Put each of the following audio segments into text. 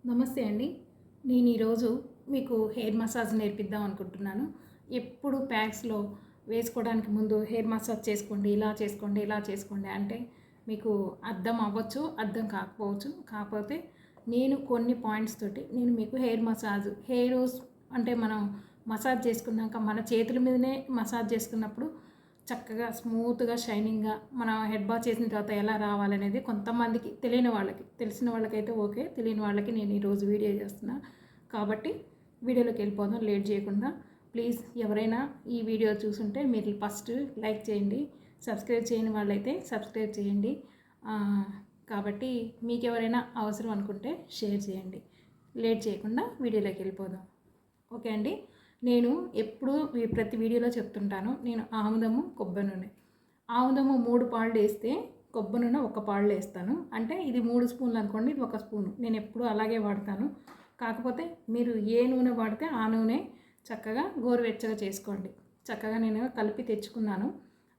నమస్తే అండి. నేను ఈరోజు మీకు హెయిర్ మసాజ్ నేర్పిద్దాం అనుకుంటున్నాను. ఎప్పుడు ప్యాక్స్‌లో వేసుకోవడానికి ముందు హెయిర్ మసాజ్ చేసుకోండి, ఇలా చేసుకోండి, ఇలా చేసుకోండి అంటే మీకు అర్థం అవ్వచ్చు, అర్థం కాకపోవచ్చు. కాకపోతే నేను కొన్ని పాయింట్స్ తోటి నేను మీకు హెయిర్ అంటే మనం మసాజ్ చేసుకున్నాక మన చేతుల మీదనే మసాజ్ చేసుకున్నప్పుడు చక్కగా స్మూత్‌గా, షైనింగ్‌గా మనం హెడ్ బాత్ చేసిన తర్వాత ఎలా రావాలనేది కొంతమందికి తెలియని వాళ్ళకి, తెలిసిన వాళ్ళకైతే ఓకే. తెలియని వాళ్ళకి నేను ఈరోజు వీడియో చేస్తున్నా. కాబట్టి వీడియోలోకి వెళ్ళిపోదాం లేట్ చేయకుండా. ప్లీజ్ ఎవరైనా ఈ వీడియో చూసుంటే మీరు ఫస్ట్ లైక్ చేయండి. సబ్స్క్రైబ్ చేయని వాళ్ళైతే సబ్స్క్రైబ్ చేయండి. కాబట్టి మీకు ఎవరైనా అవసరం అనుకుంటే షేర్ చేయండి. లేట్ చేయకుండా వీడియోలోకి వెళ్ళిపోదాం. ఓకే అండి. నేను ఎప్పుడు ప్రతి వీడియోలో చెప్తుంటాను, నేను ఆముదము, కొబ్బరి నూనె. ఆముదము 3 పాళ్ళు వేస్తే కొబ్బరి నూనె 1 పాళ్ళు వేస్తాను. అంటే ఇది 3 స్పూన్లు అనుకోండి, ఇది 1 స్పూను. నేను ఎప్పుడు అలాగే వాడతాను. కాకపోతే మీరు ఏ నూనె వాడితే ఆ నూనె చక్కగా గోరువెచ్చగా చేసుకోండి. చక్కగా నేను కలిపి తెచ్చుకున్నాను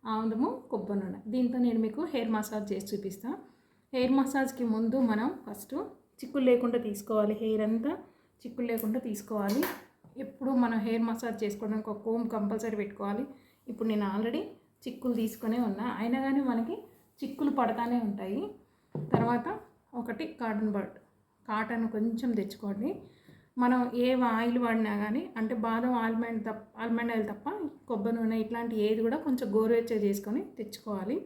ఆముదము, కొబ్బరి నూనె. దీంతో నేను మీకు హెయిర్ మసాజ్ చేసి చూపిస్తాను. హెయిర్ మసాజ్కి ముందు మనం ఫస్ట్ చిక్కులు లేకుండా తీసుకోవాలి. హెయిర్ అంతా చిక్కులు లేకుండా తీసుకోవాలి. ఎప్పుడు మనం హెయిర్ మసాజ్ చేసుకోవడానికి ఒక కోమ్ కంపల్సరీ పెట్టుకోవాలి. ఇప్పుడు నేను ఆల్రెడీ చిక్కులు తీసుకునే ఉన్నా, అయినా కానీ మనకి చిక్కులు పడతానే ఉంటాయి. తర్వాత ఒకటి కాటన్ కొంచెం తెచ్చుకోండి. మనం ఏ ఆయిల్ వాడినా కానీ, అంటే బాదం ఆల్మండ్ ఆయిల్ తప్ప కొబ్బరి నూనె ఇట్లాంటి ఏది కూడా కొంచెం గోరువెచ్చగా చేసుకొని తెచ్చుకోవాలి.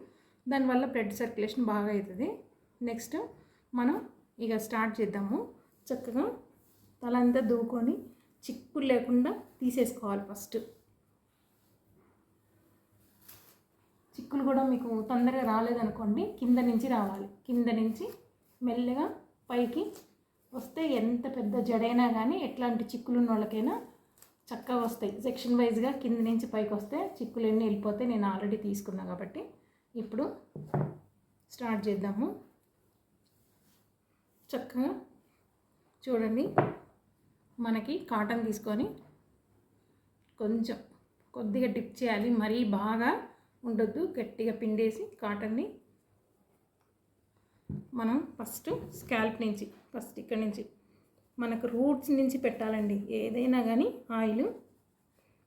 దానివల్ల బ్లడ్ సర్క్యులేషన్ బాగా అవుతుంది. నెక్స్ట్ మనం ఇక స్టార్ట్ చేద్దాము. చక్కగా తలంతా దూకొని చిక్కులు లేకుండా తీసేసుకోవాలి. ఫస్ట్ చిక్కులు కూడా మీకు తొందరగా రాలేదనుకోండి, కింద నుంచి రావాలి. కింద నుంచి మెల్లగా పైకి వస్తే ఎంత పెద్ద జడైనా కానీ, ఎట్లాంటి చిక్కులు ఉన్న వాళ్ళకైనా చక్కగా వస్తాయి. సెక్షన్ వైజ్గా కింద నుంచి పైకి వస్తే చిక్కులు ఎన్ని వెళ్ళిపోతే నేను ఆల్రెడీ తీసుకున్నాను. కాబట్టి ఇప్పుడు స్టార్ట్ చేద్దాము. చక్కగా చూడండి, మనకి కాటన్ తీసుకొని కొంచెం కొద్దిగా డిప్ చేయాలి. మరీ బాగా ఉండొద్దు, గట్టిగా పిండేసి కాటన్ని మనం ఫస్ట్ స్కాల్ప్ నుంచి, ఫస్ట్ ఇక్కడ నుంచి మనకు రూట్స్ నుంచి పెట్టాలండి. ఏదైనా కానీ ఆయిల్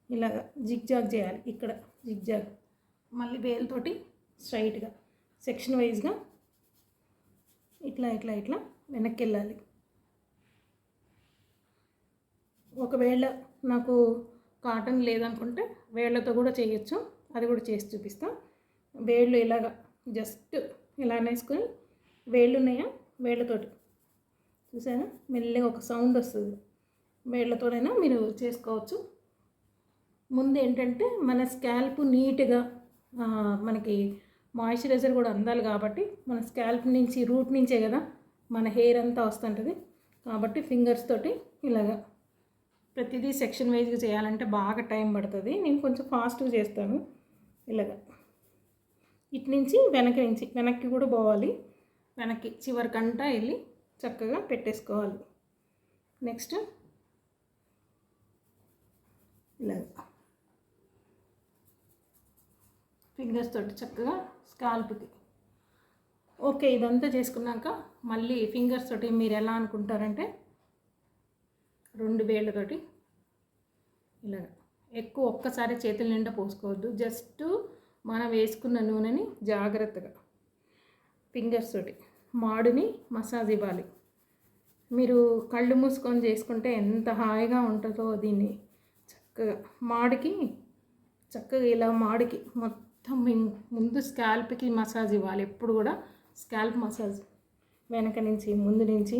ఇలాగ జిగ్జాగ్ చేయాలి. ఇక్కడ జిగ్జాగ్, మళ్ళీ వేలుతోటి స్ట్రైట్గా సెక్షన్ వైజ్గా ఇట్లా ఇట్లా ఇట్లా వెనక్కి వెళ్ళాలి. ఒకవేళ నాకు కాటన్ లేదనుకుంటే వేళ్ళతో కూడా చేయొచ్చు, అది కూడా చేసి చూపిస్తా. వేళ్ళు ఇలాగ జస్ట్ ఇలా అనేసుకొని, వేళ్ళు ఉన్నాయా, వేళ్ళతోటి చూసారా మెల్లగా ఒక సౌండ్ వస్తుంది. వేళ్ళతోనైనా మీరు చేసుకోవచ్చు. ముందు ఏంటంటే మన స్కాల్ప్ నీట్గా, మనకి మాయిశ్చరైజర్ కూడా అందాలి. కాబట్టి మన స్కాల్ప్ నుంచి, రూట్ నుంచే కదా మన హెయిర్ అంతా వస్తుంటుంది. కాబట్టి ఫింగర్స్ తోటి ఇలాగా ప్రతిదీ సెక్షన్ వైజ్గా చేయాలంటే బాగా టైం పడుతుంది. నేను కొంచెం ఫాస్ట్గా చేస్తాను. ఇలాగా ఇటు నుంచి వెనక్కి కూడా పోవాలి. వెనక్కి చివరికంటా వెళ్ళి చక్కగా పెట్టేసుకోవాలి. నెక్స్ట్ ఇలాగ ఫింగర్స్ తోటి చక్కగా స్కాల్ప్కి. ఓకే, ఇదంతా చేసుకున్నాక మళ్ళీ ఫింగర్స్ తోటి మీరు ఎలా అనుకుంటారంటే 2 వేళ్ళతోటి ఇలాగ ఎక్కువ ఒక్కసారి చేతుల నిండా పోసుకోవద్దు. జస్ట్ మనం వేసుకున్న నూనెని జాగ్రత్తగా ఫింగర్స్ తోటి మాడుని మసాజ్ ఇవ్వాలి. మీరు కళ్ళు మూసుకొని చేసుకుంటే ఎంత హాయిగా ఉంటుందో, దీన్ని చక్కగా మాడికి చక్కగా ఇలా మాడికి మొత్తం ముందు స్కాల్ప్కి మసాజ్ ఇవ్వాలి. ఎప్పుడు కూడా స్కాల్ప్ మసాజ్ వెనక నుంచి, ముందు నుంచి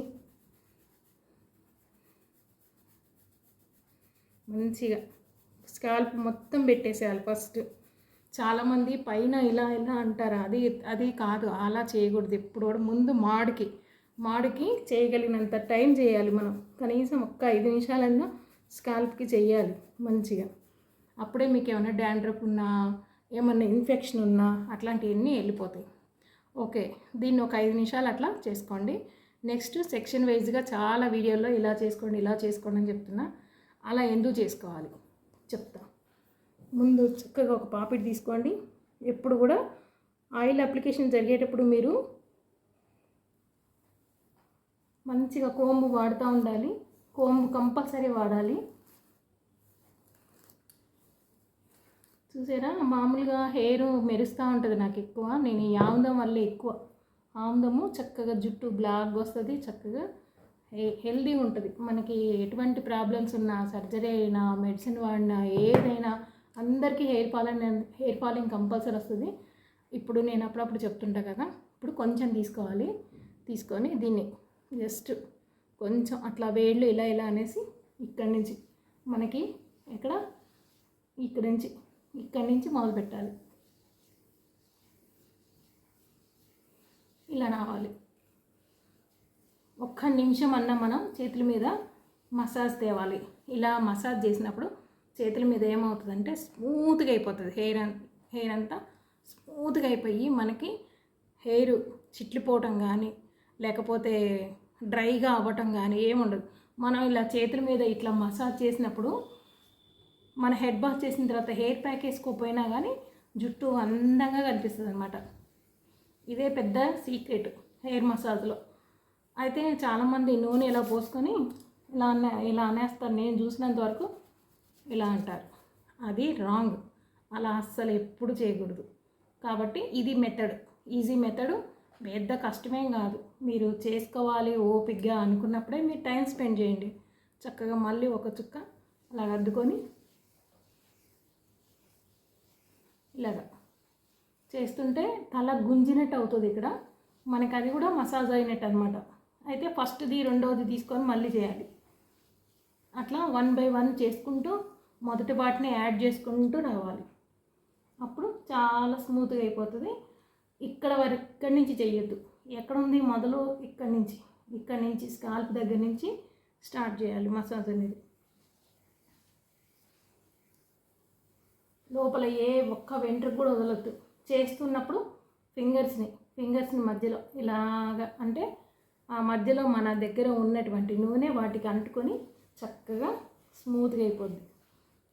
మంచిగా స్కాల్ప్ మొత్తం పెట్టేసేయాలి ఫస్ట్. చాలామంది పైన ఇలా ఇలా అంటారు, అది కాదు, అలా చేయకూడదు. ఎప్పుడు కూడా ముందు మాడికి చేయగలిగినంత టైం చేయాలి. మనం కనీసం 5 నిమిషాలన్నా స్కాల్ప్కి చేయాలి మంచిగా. అప్పుడే మీకు ఏమైనా డాండ్రఫ్ ఉన్నా, ఏమన్నా ఇన్ఫెక్షన్ ఉన్నా అట్లాంటివన్నీ వెళ్ళిపోతాయి. ఓకే, దీన్ని ఒక 5 నిమిషాలు అట్లా చేసుకోండి. నెక్స్ట్ సెక్షన్ వైజ్గా చాలా వీడియోల్లో ఇలా చేసుకోండి అని చెప్తున్నా. అలా ఎందుకు చేసుకోవాలి చెప్తా. ముందు చక్కగా ఒక పాపిడి తీసుకోండి. ఎప్పుడు కూడా ఆయిల్ అప్లికేషన్ జరిగేటప్పుడు మీరు మంచిగా కోంబు వాడుతూ ఉండాలి. కోంబు కంపల్సరీ వాడాలి. చూసారా, మామూలుగా హెయిర్ మెరుస్తూ ఉంటుంది నాకు ఎక్కువ. నేను ఈ ఆముదం వల్ల ఎక్కువ, ఆముదము చక్కగా జుట్టు బ్లాక్ వస్తుంది, చక్కగా హెల్దీగా ఉంటుంది. మనకి ఎటువంటి ప్రాబ్లమ్స్ ఉన్నా, సర్జరీ అయినా, మెడిసిన్ వాడినా, ఏదైనా అందరికీ హెయిర్ ఫాలింగ్ కంపల్సరీ వస్తుంది. ఇప్పుడు నేను అప్పుడప్పుడు చెప్తుంటా కదా, ఇప్పుడు కొంచెం తీసుకోవాలి. తీసుకొని దీన్ని జస్ట్ కొంచెం అట్లా వేళ్ళు ఇలా ఇలా అనేసి ఇక్కడి నుంచి మనకి ఇక్కడి నుంచి మొదలు పెట్టాలి. ఇలా రావాలి. ఒక్క నిమిషం అన్నా మనం చేతుల మీద మసాజ్ తేవాలి. ఇలా మసాజ్ చేసినప్పుడు చేతుల మీద ఏమవుతుందంటే స్మూత్గా అయిపోతుంది. హెయిర్ అంతా స్మూత్గా అయిపోయి మనకి హెయిర్ చిట్లిపోవటం కానీ లేకపోతే డ్రైగా అవ్వటం కానీ ఏముండదు. మనం ఇలా చేతుల మీద ఇట్లా మసాజ్ చేసినప్పుడు మన హెడ్ బాత్ చేసిన తర్వాత హెయిర్ ప్యాక్ వేసుకోపోయినా కానీ జుట్టు అందంగా కనిపిస్తుంది అనమాట. ఇదే పెద్ద సీక్రెట్ హెయిర్ మసాజ్లో. అయితే చాలామంది నూనె ఇలా పోసుకొని ఇలా అనేస్తారు. నేను చూసినంత వరకు ఇలా అంటారు. అది రాంగ్. అలా అస్సలు ఎప్పుడు చేయకూడదు. కాబట్టి ఇది మెథడ్, ఈజీ మెథడు, పెద్ద కష్టమేం కాదు. మీరు చేసుకోవాలి ఓపికగా అనుకున్నప్పుడే మీరు టైం స్పెండ్ చేయండి. చక్కగా మళ్ళీ ఒక చుక్క అలా అద్దుకొని ఇలాగా చేస్తుంటే తల గుంజినట్టు అవుతుంది. ఇక్కడ మనకి అది కూడా మసాజ్ అయినట్టు అనమాట. అయితే ఫస్ట్ది రెండవది తీసుకొని మళ్ళీ చేయాలి. అట్లా 1 by 1 చేసుకుంటూ మొదటి వాటిని యాడ్ చేసుకుంటూ రావాలి. అప్పుడు చాలా స్మూత్గా అయిపోతుంది. ఇక్కడి నుంచి చేయొద్దు. ఎక్కడ ఉంది మొదలు, ఇక్కడి నుంచి స్కాల్ప్ దగ్గర నుంచి స్టార్ట్ చేయాలి మసాజ్ అనేది. లోపల ఏ ఒక్క వెంట్రుక కూడా వదలొద్దు. చేస్తున్నప్పుడు ఫింగర్స్ని మధ్యలో ఇలాగా, అంటే ఆ మధ్యలో మన దగ్గర ఉన్నటువంటి నూనె వాటికి అంటుకొని చక్కగా స్మూత్గా అయిపోద్ది.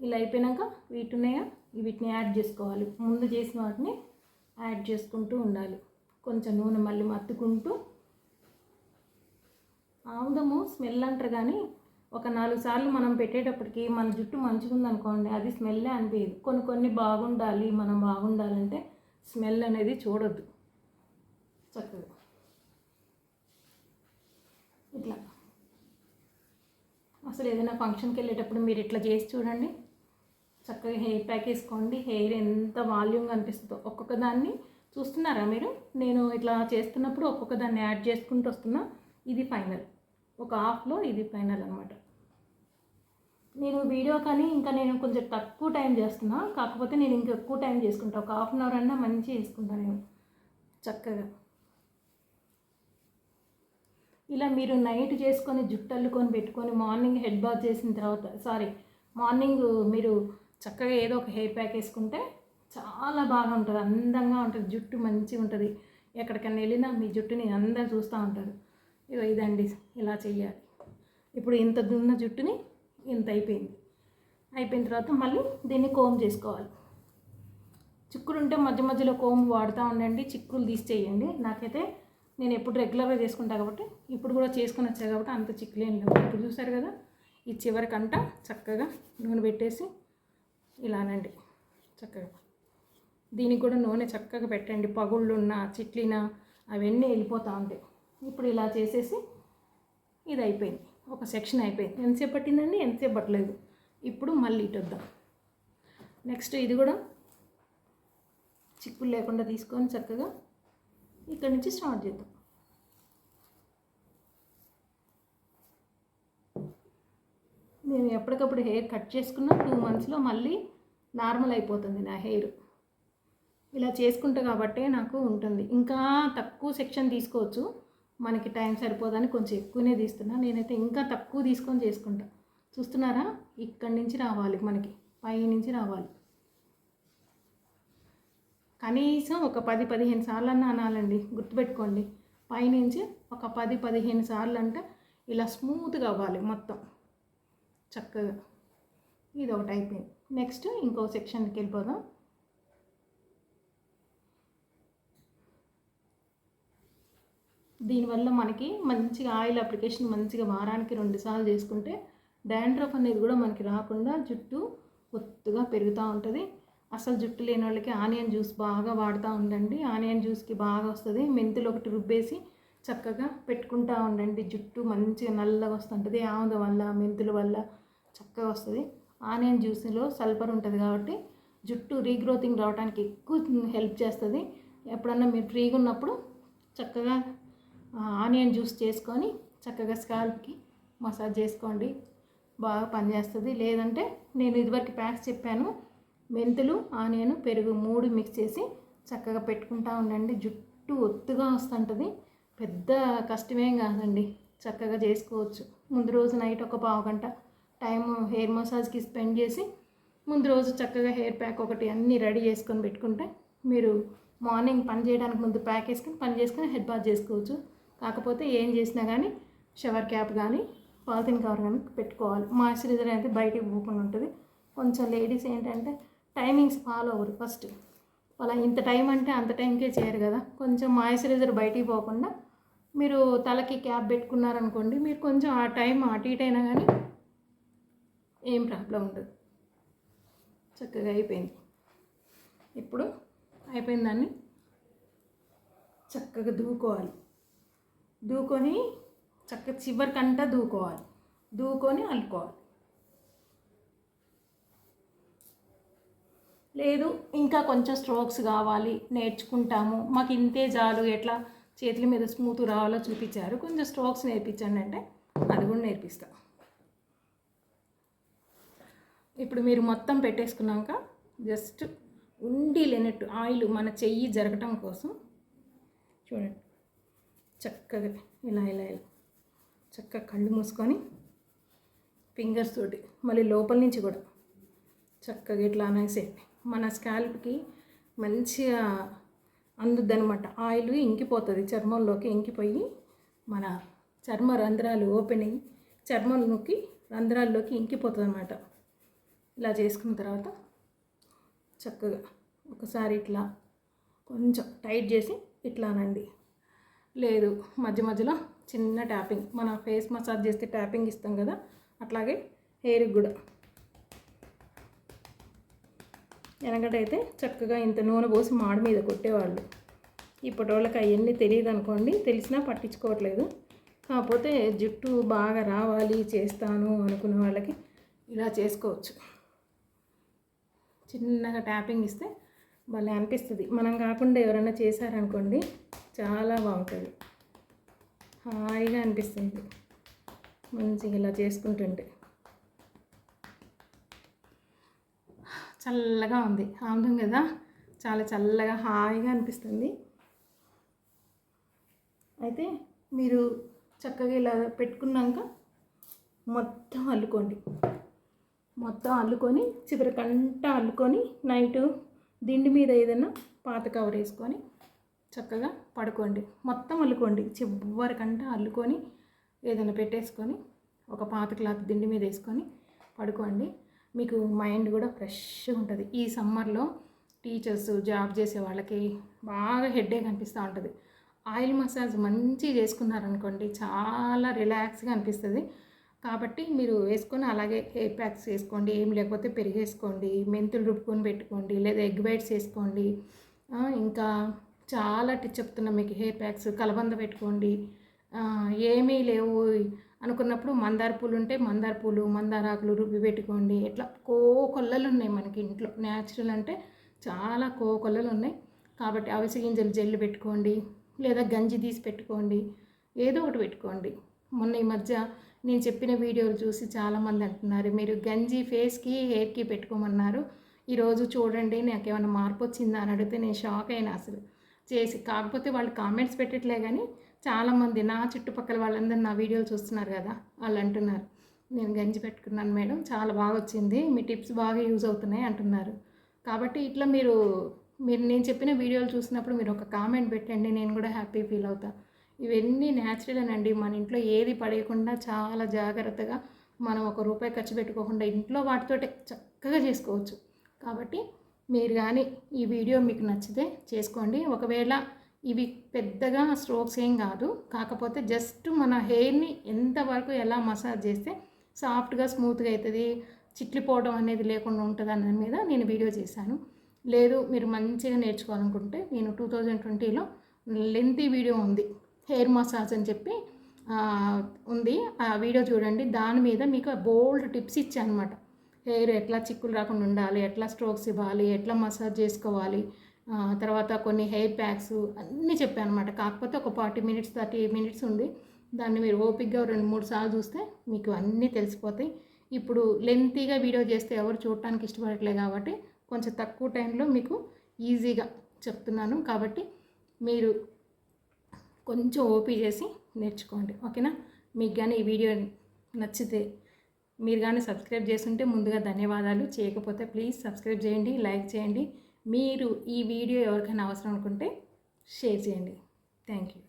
ఇలా అయిపోయాక వీటిని యాడ్ చేసుకోవాలి. ముందు చేసిన వాటిని యాడ్ చేసుకుంటూ ఉండాలి. కొంచెం నూనె మళ్ళీ మత్తుకుంటూ. ఆముదము స్మెల్ అంటారు కానీ ఒక 4 సార్లు మనం పెట్టేటప్పటికి మన జుట్టు మంచిగా ఉందనుకోండి, అది స్మెల్లే అనిపించదు. కొన్ని బాగుండాలి, మనం బాగుండాలంటే స్మెల్ అనేది చూడొద్దు. చక్కగా ఇట్లా అసలు ఏదైనా ఫంక్షన్కి వెళ్ళేటప్పుడు మీరు ఇట్లా చేసి చూడండి. చక్కగా హెయిర్ ప్యాక్ వేసుకోండి. హెయిర్ ఎంత వాల్యూమ్గా అనిపిస్తుందో. ఒక్కొక్క దాన్ని చూస్తున్నారా మీరు? నేను ఇట్లా చేస్తున్నప్పుడు ఒక్కొక్క దాన్ని యాడ్ చేసుకుంటూ వస్తున్నా. ఇది ఫైనల్, ఒక హాఫ్లో ఇది ఫైనల్ అనమాట. నేను వీడియో కానీ ఇంకా నేను కొంచెం తక్కువ టైం చేస్తున్నా, కాకపోతే నేను ఇంకా ఎక్కువ టైం చేసుకుంటా. ఒక 1/2 అవర్ అన్నా మంచిగా చేసుకుంటాను నేను చక్కగా. ఇలా మీరు నైట్ చేసుకొని జుట్టు అల్లుకొని పెట్టుకొని మార్నింగ్ హెడ్ బాత్ చేసిన తర్వాత మార్నింగ్ మీరు చక్కగా ఏదో ఒక హెయిర్ ప్యాక్ వేసుకుంటే చాలా బాగా ఉంటుంది, అందంగా ఉంటుంది, జుట్టు మంచిగా ఉంటుంది. ఎక్కడికైనా వెళ్ళినా మీ జుట్టుని అందరూ చూస్తూ ఉంటారు. ఇదండి ఇలా చెయ్యాలి. ఇప్పుడు ఇంత దున్న జుట్టుని ఇంత అయిపోయిన తర్వాత మళ్ళీ దీన్ని కోమ్ చేసుకోవాలి. చిక్కులు ఉంటే మధ్య మధ్యలో కోమ్ వాడుతూ ఉండండి. చిక్కులు తీసేయండి. నాకైతే నేను ఎప్పుడు రెగ్యులర్గా చేసుకుంటా కాబట్టి ఇప్పుడు కూడా చేసుకొని వచ్చా కాబట్టి అంత చిక్కులేం లేవు. ఇప్పుడు చూసారు కదా, ఈ చివరికంట చక్కగా నూనె పెట్టేసి ఇలానండి చక్కగా. దీనికి కూడా నూనె చక్కగా పెట్టండి. పగుళ్ళున్నా చిట్లినా అవన్నీ వెళ్ళిపోతూ ఉంటాయి. ఇప్పుడు ఇలా చేసేసి ఇది అయిపోయింది, ఒక సెక్షన్ అయిపోయింది. ఎంతసేపు పట్టిందండి? ఎంతసేపు పట్టలేదు. ఇప్పుడు మళ్ళీ ఇటు వద్దాం. నెక్స్ట్ ఇది కూడా చిక్కులు లేకుండా తీసుకొని చక్కగా ఇక్కడి నుంచి స్టార్ట్ చేద్దాం. నేను ఎప్పటికప్పుడు హెయిర్ కట్ చేసుకున్న 2 monthsలో మళ్ళీ నార్మల్ అయిపోతుంది నా హెయిర్. ఇలా చేసుకుంటా కాబట్టే నాకు ఉంటుంది. ఇంకా తక్కువ సెక్షన్ తీసుకోవచ్చు, మనకి టైం సరిపోదని కొంచెం ఎక్కువనే తీస్తున్నా. నేనైతే ఇంకా తక్కువ తీసుకొని చేసుకుంటా. చూస్తున్నారా, ఇక్కడి నుంచి రావాలి, మనకి పైనుంచి రావాలి. కనీసం ఒక 10-15 సార్లు అన్నా అనాలండి. గుర్తుపెట్టుకోండి, పైనుంచి ఒక 10-15 సార్లు అంటే ఇలా స్మూత్గా అవ్వాలి మొత్తం చక్కగా. ఇది ఒకటి అయిపోయింది. నెక్స్ట్ ఇంకో సెక్షన్కి వెళ్ళిపోదాం. దీనివల్ల మనకి మంచిగా ఆయిల్ అప్లికేషన్ మంచిగా వారానికి 2 సార్లు చేసుకుంటే డాండ్రఫ్ అనేది కూడా మనకి రాకుండా జుట్టు ఒత్తుగా పెరుగుతూ ఉంటుంది. అసలు జుట్టు లేని వాళ్ళకి ఆనియన్ జ్యూస్ బాగా వాడుతూ ఉండండి. ఆనియన్ జ్యూస్కి బాగా వస్తుంది. మెంతులు ఒకటి రుబ్బేసి చక్కగా పెట్టుకుంటూ ఉండండి. జుట్టు మంచిగా నల్లగా వస్తుంటుంది. ఆముద వల్ల మెంతుల వల్ల చక్కగా వస్తుంది. ఆనియన్ జ్యూస్లో సల్ఫర్ ఉంటుంది కాబట్టి జుట్టు రీగ్రోతింగ్ రావడానికి ఎక్కువ హెల్ప్ చేస్తుంది. ఎప్పుడన్నా మీరు ఫ్రీగా ఉన్నప్పుడు చక్కగా ఆనియన్ జ్యూస్ చేసుకొని చక్కగా స్కాల్ప్కి మసాజ్ చేసుకోండి, బాగా పనిచేస్తుంది. లేదంటే నేను ఇదివరకు ప్యాక్స్ చెప్పాను, మెంతులు ఆనియన్ పెరుగు 3 మిక్స్ చేసి చక్కగా పెట్టుకుంటూ ఉండండి. జుట్టు ఒత్తుగా వస్తుంటుంది. పెద్ద కష్టమేం కాదండి, చక్కగా చేసుకోవచ్చు. ముందు రోజు నైట్ ఒక పావు గంట టైం హెయిర్ మసాజ్కి స్పెండ్ చేసి ముందు రోజు చక్కగా హెయిర్ ప్యాక్ ఒకటి అన్నీ రెడీ చేసుకొని పెట్టుకుంటే మీరు మార్నింగ్ పని చేయడానికి ముందు ప్యాక్ వేసుకొని పని చేసుకొని హెడ్ బాత్ చేసుకోవచ్చు. కాకపోతే ఏం చేసినా కానీ షవర్ క్యాప్ కానీ పాలిథిన్ కవర్ కానీ పెట్టుకోవాలి. మాయిశ్చరైజర్ అయితే బయటికి పోకుండా ఉంటుంది. కొంచెం లేడీస్ ఏంటంటే టైమింగ్స్ ఫాలో అవ్వరు. ఫస్ట్ అలా ఇంత టైం అంటే అంత టైంకే చేయరు కదా. కొంచెం మాయిశ్చరైజర్ బయటికి పోకుండా మీరు తలకి క్యాప్ పెట్టుకున్నారనుకోండి, మీరు కొంచెం ఆ టైం అటు ఇటు అయినా కానీ ఏం ప్రాబ్లం ఉండదు. చక్కగా అయిపోయింది. ఇప్పుడు అయిపోయిన దాన్ని చక్కగా దూకోవాలి. దూకొని చక్కగా చివరికంటా దూకోవాలి. దూకొని అల్లుకోవాలి. లేదు ఇంకా కొంచెం స్ట్రోక్స్ కావాలి, నేర్చుకుంటాము, మాకు ఇంతే చాలు, ఎట్లా చేతుల మీద స్మూత్ రావాలో చూపించారు, కొంచెం స్ట్రోక్స్ నేర్పించండి అంటే అది కూడా నేర్పిస్తాం. ఇప్పుడు మీరు మొత్తం పెట్టేసుకున్నాక జస్ట్ ఉండి లేనట్టు ఆయిల్ మన చెయ్యి జరగటం కోసం చూడండి, చక్కగా ఇలా ఇలా ఇలా చక్కగా కళ్ళు మూసుకొని ఫింగర్స్ తోటి మళ్ళీ లోపల నుంచి కూడా చక్కగా ఇట్లా అనేసేయండి. మన స్కాల్ప్కి మంచిగా అందుద్ది అనమాట. ఆయిల్ ఇంకిపోతుంది, చర్మంలోకి ఇంకిపోయి మన చర్మ రంధ్రాలు ఓపెన్ అయ్యి చర్మంలోకి రంధ్రాల్లోకి ఇంకిపోతుంది అనమాట. ఇలా చేసుకున్న తర్వాత చక్కగా ఒకసారి ఇట్లా కొంచెం టైట్ చేసి ఇట్లా అనండి. లేదు మధ్య మధ్యలో చిన్న ట్యాపింగ్, మన ఫేస్ మసాజ్ చేస్తే ట్యాపింగ్ ఇస్తాం కదా, అట్లాగే హెయిర్కి కూడా. వెనకటైతే చక్కగా ఇంత నూనె పోసి మాడి మీద కొట్టేవాళ్ళు. ఇప్పటి వాళ్ళకి అవన్నీ తెలియదు అనుకోండి, తెలిసినా పట్టించుకోవట్లేదు. కాకపోతే జుట్టు బాగా రావాలి చేస్తాను అనుకునే వాళ్ళకి ఇలా చేసుకోవచ్చు. చిన్నగా ట్యాపింగ్ ఇస్తే భలే అనిపిస్తుంది. మనం కాకుండా ఎవరైనా చేశారనుకోండి చాలా బాగుంటుంది, హాయిగా అనిపిస్తుంది మంచిగా ఇలా చేసుకుంటుంటే. చల్లగా ఉంది, ఆముదం కదా, చాలా చల్లగా హాయిగా అనిపిస్తుంది. అయితే మీరు చక్కగా ఇలా పెట్టుకున్నాక మొత్తం అల్లుకోండి. మొత్తం అల్లుకొని చివరికంటా అల్లుకొని నైటు దిండి మీద ఏదైనా పాత కవర్ వేసుకొని చక్కగా పడుకోండి. మొత్తం అల్లుకోండి, చివరికంటా అల్లుకొని ఏదైనా పెట్టేసుకొని ఒక పాత క్లాత్ దిండి మీద వేసుకొని పడుకోండి. మీకు మైండ్ కూడా ఫ్రెష్గా ఉంటుంది. ఈ సమ్మర్లో టీచర్స్ జాబ్ చేసే వాళ్ళకి బాగా హెడేక్ అనిపిస్తూ ఉంటుంది. ఆయిల్ మసాజ్ మంచిగా చేసుకున్నారనుకోండి చాలా రిలాక్స్గా అనిపిస్తుంది. కాబట్టి మీరు వేసుకొని అలాగే హెయిర్ ప్యాక్స్ వేసుకోండి, ఏం లేకపోతే పెరిగేసుకోండి, మెంతులు రుబ్బుకొని పెట్టుకోండి, లేదా ఎగ్ వైట్స్ వేసుకోండి. ఇంకా చాలా టిప్స్ చెప్తున్నా మీకు. హెయిర్ ప్యాక్స్ కలబంద పెట్టుకోండి. ఏమీ లేవు అనుకున్నప్పుడు మందార పూలు ఉంటే మందార పూలు, మందార ఆకులు రుబ్బి పెట్టుకోండి. ఇట్లా కోకొల్లలు ఉన్నాయి మనకి ఇంట్లో. న్యాచురల్ అంటే చాలా కోకొల్లలు ఉన్నాయి. కాబట్టి అవిసె గింజలు జెల్లు పెట్టుకోండి, లేదా గంజి తీసి పెట్టుకోండి, ఏదో ఒకటి పెట్టుకోండి. మొన్న ఈ మధ్య నేను చెప్పిన వీడియోలు చూసి చాలామంది అంటున్నారు మీరు గంజి ఫేస్కి హెయిర్కి పెట్టుకోమన్నారు, ఈరోజు చూడండి నాకేమైనా మార్పు వచ్చిందా అని అడిగితే నేను షాక్ అయినా అసలు చేసి. కాకపోతే వాళ్ళు కామెంట్స్ పెట్టట్లే కానీ చాలామంది నా చుట్టుపక్కల వాళ్ళందరూ నా వీడియోలు చూస్తున్నారు కదా, వాళ్ళు అంటున్నారు నేను గంజి పెట్టుకున్నాను మేడం, చాలా బాగా వచ్చింది, మీ టిప్స్ బాగా యూజ్ అవుతున్నాయి అంటున్నారు. కాబట్టి ఇట్లా మీరు నేను చెప్పిన వీడియోలు చూసినప్పుడు మీరు ఒక కామెంట్ పెట్టండి, నేను కూడా హ్యాపీ ఫీల్ అవుతా. ఇవన్నీ న్యాచురల్ అండి. మన ఇంట్లో ఏది పడేయకుండా చాలా జాగ్రత్తగా మనం ₹1 ఖర్చు పెట్టుకోకుండా ఇంట్లో వాటితోటే చక్కగా చేసుకోవచ్చు. కాబట్టి మీరు కానీ ఈ వీడియో మీకు నచ్చితే చేసుకోండి. ఒకవేళ ఇవి పెద్దగా స్ట్రోక్స్ ఏం కాదు, కాకపోతే జస్ట్ మన హెయిర్ని ఎంతవరకు ఎలా మసాజ్ చేస్తే సాఫ్ట్గా స్మూత్గా అవుతుంది, చిట్లిపోవడం అనేది లేకుండా ఉంటుంది అనే మీద నేను వీడియో చేశాను. లేదు మీరు మంచిగా నేర్చుకోవాలనుకుంటే నేను 2020లో లెంతీ వీడియో ఉంది, హెయిర్ మసాజ్ అని చెప్పి ఉంది, ఆ వీడియో చూడండి. దాని మీద మీకు బోల్డ్ టిప్స్ ఇచ్చాను అనమాట. హెయిర్ ఎట్లా చిక్కులు రాకుండా ఉండాలి, ఎట్లా స్ట్రోక్స్ ఇవ్వాలి, ఎట్లా మసాజ్ చేసుకోవాలి, తర్వాత కొన్ని హెయిర్ ప్యాక్స్ అన్నీ చెప్పాను అనమాట. కాకపోతే ఒక 40 మినిట్స్ 30 మినిట్స్ ఉంది. దాన్ని మీరు ఓపిక్గా 2-3 సార్లు చూస్తే మీకు అన్నీ తెలిసిపోతాయి. ఇప్పుడు లెంతీగా వీడియో చేస్తే ఎవరు చూడటానికి ఇష్టపడట్లేదు కాబట్టి కొంచెం తక్కువ టైంలో మీకు ఈజీగా చెప్తున్నాను. కాబట్టి మీరు కొంచెం ఓపిక చేసి నేర్చుకోండి, ఓకేనా? మీకు కానీ ఈ వీడియో నచ్చితే మీరు కానీ సబ్స్క్రైబ్ చేస్తుంటే ముందుగా ధన్యవాదాలు. చేయకపోతే ప్లీజ్ సబ్స్క్రైబ్ చేయండి, లైక్ చేయండి. మీరు ఈ వీడియో ఎవరికైనా అవసరం అనుకుంటే షేర్ చేయండి. Thank you.